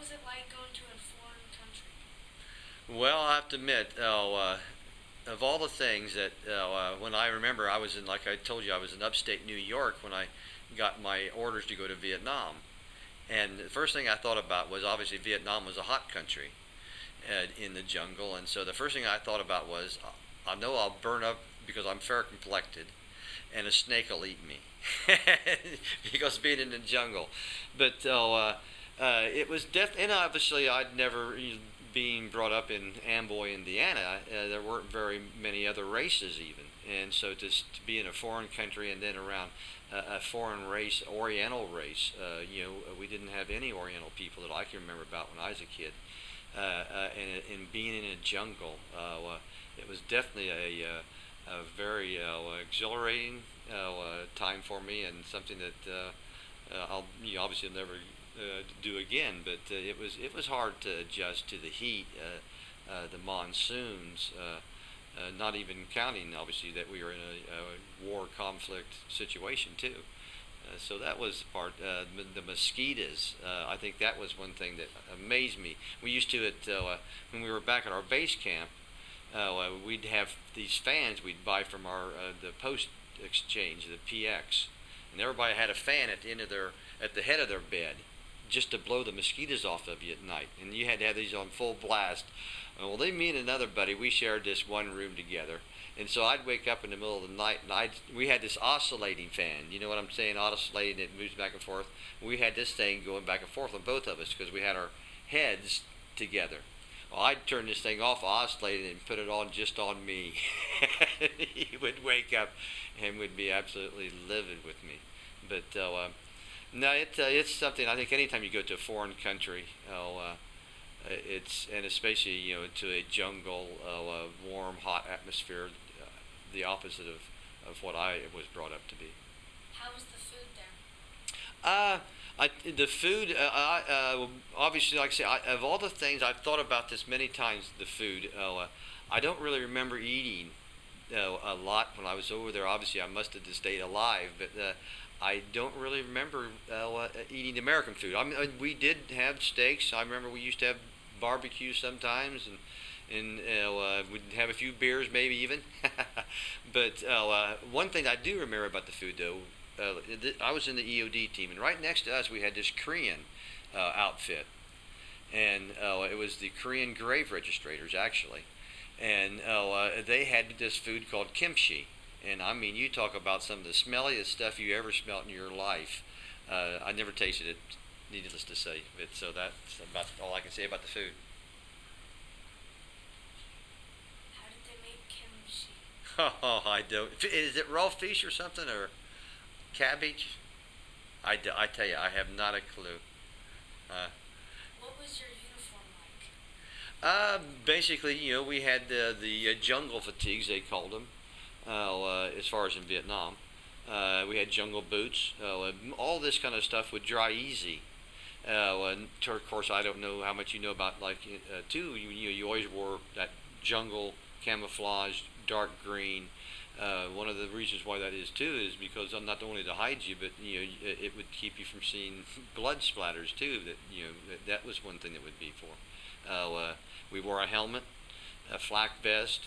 was it like going to a foreign country? Well, I have to admit, of all the things that when I remember, I was in, like I told you, I was in upstate New York when I got my orders to go to Vietnam. And the first thing I thought about was obviously Vietnam was a hot country in the jungle, and so the first thing I thought about was I know I'll burn up because I'm fair complected, and a snake will eat me because being in the jungle. But it was and obviously I'd never being brought up in Amboy, Indiana. There weren't very many other races even, and so to be in a foreign country and then around a foreign race, Oriental race, we didn't have any Oriental people that I can remember about when I was a kid. And being in a jungle, it was definitely a very exhilarating time for me, and something that I'll obviously never do again. But it was hard to adjust to the heat, the monsoons. Not even counting, obviously, that we were in a war conflict situation too. So that was part. The mosquitoes. I think that was one thing that amazed me. We used to when we were back at our base camp. We'd have these fans we'd buy from our the post exchange, the PX, and everybody had a fan at the head of their bed, just to blow the mosquitoes off of you at night. And you had to have these on full blast. Well, me and another buddy, we shared this one room together. And so I'd wake up in the middle of the night, and we had this oscillating fan. You know what I'm saying? Oscillating, it moves back and forth. We had this thing going back and forth on both of us because we had our heads together. Well, I'd turn this thing off, oscillate it, and put it on just on me. He would wake up and would be absolutely livid with me. But no, it's something. I think anytime you go to a foreign country, and especially to a jungle, warm, hot atmosphere, the opposite of what I was brought up to be. How was the food there? The food, obviously, like I say, of all the things I've thought about this many times, the food. I don't really remember eating a lot when I was over there. Obviously, I must have just stayed alive, but I don't really remember eating American food. I mean, we did have steaks. I remember we used to have barbecue sometimes, and we'd have a few beers, maybe even. But one thing I do remember about the food, though, I was in the EOD team, and right next to us we had this Korean outfit, and it was the Korean grave registrators actually, and they had this food called kimchi, and I mean, you talk about some of the smelliest stuff you ever smelt in your life. I never tasted it, needless to say, but so that's about all I can say about the food. How did they make kimchi? Oh, I don't. Is it raw fish or something, or cabbage? I tell you, I have not a clue. Uh, What was your uniform like? Basically, we had the jungle fatigues, they called them, as far as in Vietnam. We had jungle boots. All this kind of stuff would dry easy. And of course, I don't know how much you know about, like, too. You always wore that jungle camouflage, dark green. One of the reasons why that is too is because not only to hide you, but it would keep you from seeing blood splatters too. That was one thing that would be for. We wore a helmet, a flak vest,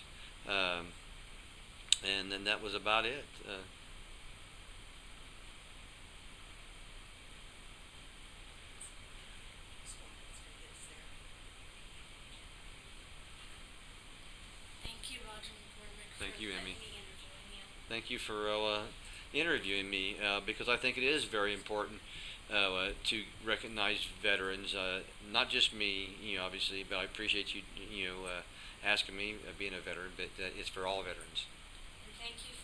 and then that was about it. Thank you, Roger McCormack, for Thank you, letting Emmy. me interview you. Thank you for interviewing me because I think it is very important to recognize veterans. Not just me, obviously, but I appreciate you, asking me being a veteran. But it's for all veterans. And thank you